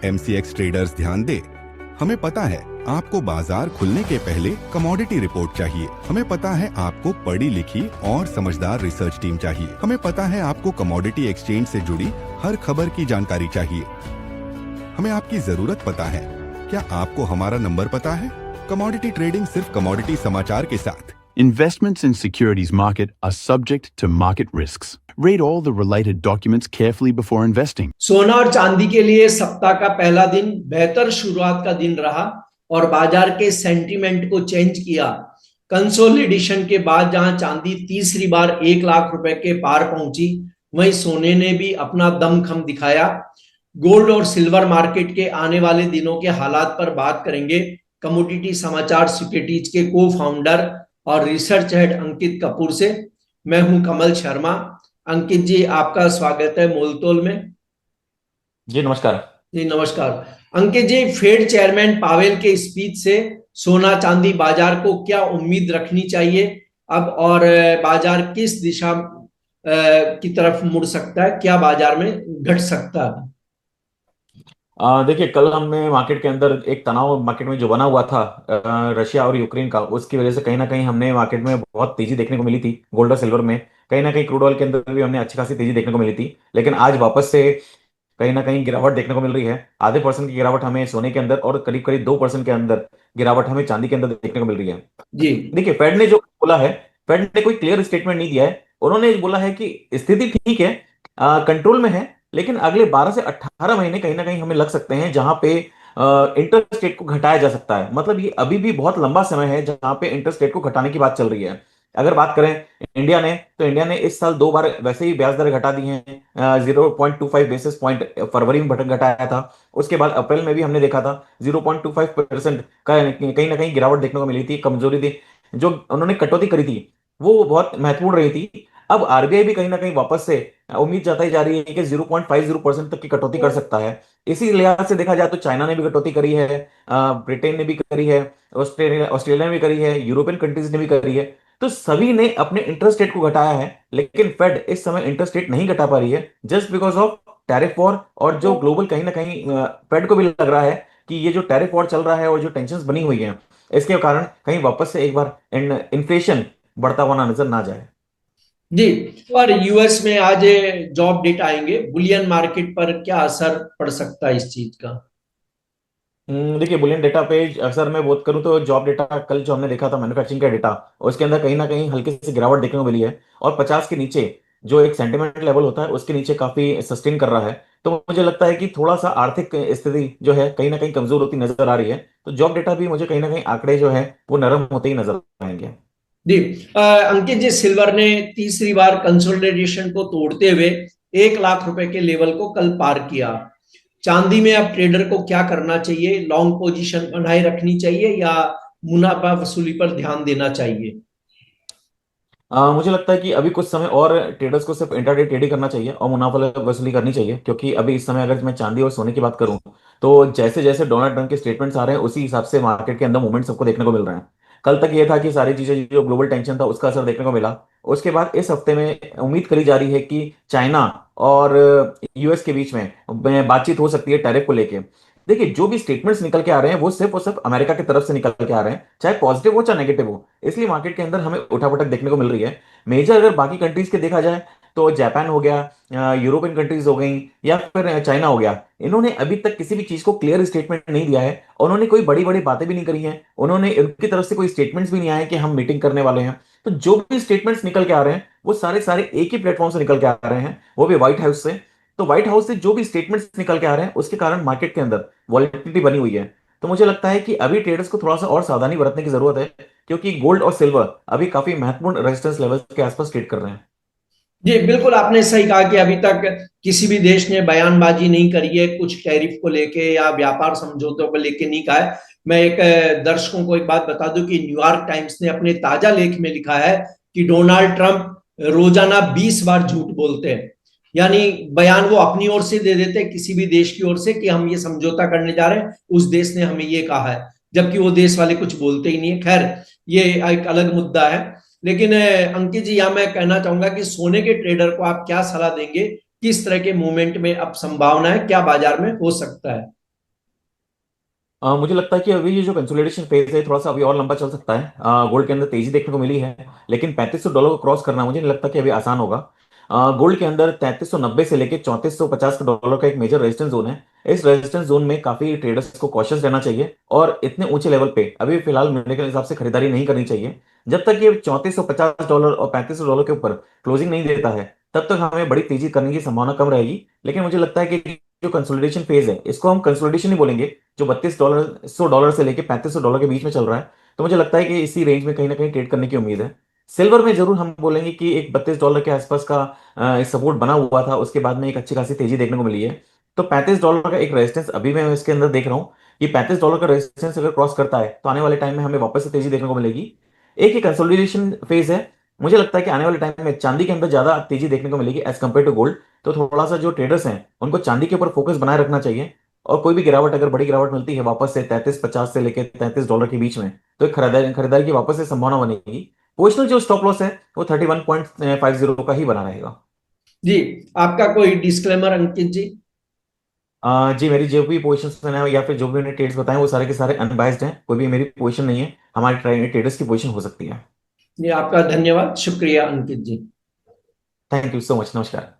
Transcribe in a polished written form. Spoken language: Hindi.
MCX ट्रेडर्स ध्यान दे। हमें पता है आपको बाजार खुलने के पहले कमोडिटी रिपोर्ट चाहिए। हमें पता है आपको पढ़ी लिखी और समझदार रिसर्च टीम चाहिए। हमें पता है आपको कमोडिटी एक्सचेंज से जुड़ी हर खबर की जानकारी चाहिए। हमें आपकी जरूरत पता है। क्या आपको हमारा नंबर पता है? कमोडिटी ट्रेडिंग सिर्फ कमोडिटी समाचार के साथ। Investments in securities market are subject to market risks. Read all the related documents carefully before investing. सोना और चांदी के लिए सप्ताह का पहला दिन बेहतर शुरुआत का दिन रहा और बाजार के सेंटीमेंट को चेंज किया। कंसोलिडेशन के बाद जहां चांदी तीसरी बार 1 लाख रुपए के पार पहुंची, वहीं सोने ने भी अपना दमखम दिखाया। गोल्ड और सिल्वर मार्केट के आने वाले दिनों के हालात पर बात करेंगे कमोडिटी समाचार सिक्योरिटीज के को फाउंडर और रिसर्च हेड अंकित कपूर से। मैं हूं कमल शर्मा। अंकित जी, आपका स्वागत है मोलतोल में। जी नमस्कार। जी नमस्कार। अंकित जी, फेड चेयरमैन पावेल के स्पीच से सोना चांदी बाजार को क्या उम्मीद रखनी चाहिए अब, और बाजार किस दिशा की तरफ मुड़ सकता है? क्या बाजार में घट सकता है? देखिए, कल हमने मार्केट के अंदर एक तनाव मार्केट में जो बना हुआ था रशिया और यूक्रेन का, उसकी वजह से कहीं ना कहीं हमने मार्केट में बहुत तेजी देखने को मिली थी। गोल्ड और सिल्वर में कहीं ना कहीं क्रूड ऑयल के अंदर भी हमने अच्छी खासी तेजी देखने को मिली थी, लेकिन आज वापस से कहीं ना कहीं गिरावट देखने को मिल रही है। आधे परसेंट की गिरावट हमें सोने के अंदर और करीब करीब 2% के अंदर गिरावट हमें चांदी के अंदर देखने को मिल रही है। जी देखिए, फेड ने जो बोला है, फेड ने कोई क्लियर स्टेटमेंट नहीं दिया है। उन्होंने बोला है कि स्थिति ठीक है, कंट्रोल में है, लेकिन अगले 12 से 18 महीने कहीं ना कहीं हमें लग सकते हैं जहां पे इंटरेस्ट रेट को घटाया जा सकता है। मतलब ये अभी भी बहुत लंबा समय है जहां पे इंटरेस्ट रेट को घटाने की बात चल रही है। अगर बात करें इंडिया ने, तो इंडिया ने इस साल 2 बार वैसे ही ब्याज दर घटा दी है। 0.25 बेसिस पॉइंट फरवरी में बटन घटाया था, उसके बाद अप्रैल में भी हमने देखा था 0.25% का कहीं ना कहीं गिरावट देखने को मिली थी, कमजोरी थी। जो उन्होंने कटौती करी थी वो बहुत महत्वपूर्ण रही थी। अब आरबीआई भी कहीं ना कहीं वापस से उम्मीद जताई जा रही है कि 0.50% तक की कटौती कर सकता है। इसी लिहाज से देखा जाए तो चाइना ने भी कटौती करी है, ब्रिटेन ने भी करी है, ऑस्ट्रेलिया ने भी करी है, यूरोपियन कंट्रीज ने भी करी है। तो सभी ने अपने इंटरेस्ट रेट को घटाया है, लेकिन फेड इस समय इंटरेस्ट रेट नहीं घटा पा रही है just because of tariff war. और जो ग्लोबल कहीं ना कहीं फेड को भी लग रहा है कि ये जो टैरिफ वॉर चल रहा है और जो टेंशन बनी हुई है, इसके कारण कहीं वापस से एक बार इन्फ्लेशन बढ़ता हुआ ना नजर ना जाए। जी, और यूएस में आज जॉब डेटा आएंगे, बुलियन मार्केट पर क्या असर पड़ सकता है इस चीज का? देखिए, बुलियन डेटा पे अक्सर मैं बात करूं तो जॉब डेटा कल जो हमने देखा था मैन्युफैक्चरिंग का डेटा, उसके अंदर कहीं ना कहीं हल्की सी गिरावट देखने को मिली है। और 50 के नीचे जो एक सेंटिमेंट लेवल होता है उसके नीचे काफी सस्टेन कर रहा है। तो मुझे लगता है कि थोड़ा सा आर्थिक स्थिति जो है कहीं ना कहीं कमजोर होती नजर आ रही है। तो जॉब डेटा भी मुझे कहीं ना कहीं आंकड़े जो है वो नरम होते ही नजर आएंगे। जी, अंकित जी, सिल्वर ने तीसरी बार कंसोलिडेशन को तोड़ते हुए 1 लाख रुपए के लेवल को कल पार किया। चांदी में अब ट्रेडर को क्या करना चाहिए? लॉन्ग पोजीशन बनाए रखनी चाहिए या मुनाफा वसूली पर ध्यान देना चाहिए? मुझे लगता है कि अभी कुछ समय और ट्रेडर्स को सिर्फ इंट्राडे ट्रेडिंग करना चाहिए और मुनाफा वसूली करनी चाहिए, क्योंकि अभी इस समय अगर मैं चांदी और सोने की बात करूं तो जैसे जैसे डोनाल्ड ट्रंप के स्टेटमेंट्स आ रहे हैं उसी हिसाब से मार्केट के अंदर मूवमेंट सबको देखने को मिल रहे हैं। कल तक ये था कि सारी चीजें जो ग्लोबल टेंशन था उसका असर देखने को मिला। उसके बाद इस हफ्ते में उम्मीद करी जा रही है कि चाइना और यूएस के बीच में बातचीत हो सकती है टैरिफ को लेके। देखिए, जो भी स्टेटमेंट्स निकल के आ रहे हैं वो सिर्फ और सिर्फ अमेरिका की तरफ से निकल के आ रहे हैं, चाहे पॉजिटिव हो चाहे नेगेटिव हो। इसलिए मार्केट के अंदर हमें उठापटक देखने को मिल रही है। मेजर अगर बाकी कंट्रीज के देखा जाए तो जापान हो गया, यूरोपियन कंट्रीज हो गई, या फिर चाइना हो गया, इन्होंने अभी तक किसी भी चीज को क्लियर स्टेटमेंट नहीं दिया है। उन्होंने कोई बड़ी बड़ी बातें भी नहीं करी हैं, उन्होंने उनकी तरफ से कोई स्टेटमेंट्स भी नहीं आए कि हम मीटिंग करने वाले हैं। तो जो भी स्टेटमेंट्स निकल के आ रहे हैं वो सारे सारे एक ही प्लेटफॉर्म से निकल के आ रहे हैं, वो भी व्हाइट हाउस से। तो व्हाइट हाउस से जो भी स्टेटमेंट्स निकल के आ रहे हैं उसके कारण मार्केट के अंदर वॉलेटिलिटी बनी हुई है। तो मुझे लगता है कि अभी ट्रेडर्स को थोड़ा सा और सावधानी बरतने की जरूरत है, क्योंकि गोल्ड और सिल्वर अभी काफी महत्वपूर्ण रेजिस्टेंस लेवल्स के आसपास ट्रेड कर रहे हैं। जी बिल्कुल, आपने सही कहा कि अभी तक किसी भी देश ने बयानबाजी नहीं करी है कुछ टैरिफ को लेके या व्यापार समझौतों को लेके नहीं कहा है। मैं एक दर्शकों को एक बात बता दूं कि न्यूयॉर्क टाइम्स ने अपने ताजा लेख में लिखा है कि डोनाल्ड ट्रंप रोजाना 20 बार झूठ बोलते हैं। यानी बयान वो अपनी ओर से दे देते हैं किसी भी देश की ओर से कि हम ये समझौता करने जा रहे हैं, उस देश ने हमें ये कहा है, जबकि वो देश वाले कुछ बोलते ही नहीं है। खैर, ये एक अलग मुद्दा है। लेकिन अंकित जी, यहां मैं कहना चाहूंगा कि सोने के ट्रेडर को आप क्या सलाह देंगे? किस तरह के मूवमेंट में अब संभावना है, क्या बाजार में हो सकता है? मुझे लगता है कि अभी ये जो कंसोलिडेशन फेज है थोड़ा सा अभी और लंबा चल सकता है। गोल्ड के अंदर तेजी देखने को मिली है, लेकिन $3500 को क्रॉस करना मुझे नहीं लगता कि अभी आसान होगा। गोल्ड के अंदर 3390 से लेके $3450 का एक मेजर रेजिस्टेंस जोन है। इस रेजिस्टेंस जोन में काफी ट्रेडर्स को कॉशियस रहना चाहिए और इतने ऊंचे लेवल पे अभी फिलहाल मेरे के हिसाब से खरीदारी नहीं करनी चाहिए। जब तक ये $3450 और $3500 के ऊपर क्लोजिंग नहीं देता है, तब तक हमें बड़ी तेजी करने की संभावना कम रहेगी। लेकिन मुझे लगता है कि जो कंसोलिडेशन फेज है इसको हम कंसोलिडेशन ही बोलेंगे, जो $3200 से लेके $3500 के बीच में चल रहा है। तो मुझे लगता है कि इसी रेंज में कहीं ना कहीं ट्रेड करने की उम्मीद है। सिल्वर में जरूर हम बोलेंगे कि एक $32 के आसपास का सपोर्ट बना हुआ था, उसके बाद में एक अच्छी खासी तेजी देखने को मिली है। तो $35 का एक रेजिस्टेंस अभी मैं इसके अंदर देख रहा हूँ कि $35 का रेजिस्टेंस अगर क्रॉस करता है तो आने वाले टाइम में हमें वापस से तेजी देखने को मिलेगी। एक ही कंसोलिडेशन फेज है। मुझे लगता है कि आने वाले टाइम में चांदी के अंदर ज्यादा तेजी देखने को मिलेगी एज कम्पेयर टू गोल्ड। तो थोड़ा सा जो ट्रेडर्स हैं उनको चांदी के ऊपर फोकस बनाए रखना चाहिए। और कोई भी गिरावट, अगर बड़ी गिरावट मिलती है वापस से 3350 से लेकर $33 के बीच में, तो एक खरीदारी खरीदारी की वापस से संभावना बनेगी। पोजिशनल जो स्टॉप लॉस है वो 31.50 का ही बना रहेगा। जी, आपका कोई डिस्क्लेमर अंकित जी? जी, मेरी जो भी पोजिशन है या फिर जो भी मैंने ट्रेड्स बताए वो सारे के सारे अनबाइज्ड हैं, कोई भी मेरी पोजीशन नहीं है। हमारे ट्रेडर्स की पोजीशन हो सकती है। जी, आपका धन्यवाद, शुक्रिया अंकित जी। थैंक यू सो मच, नमस्कार।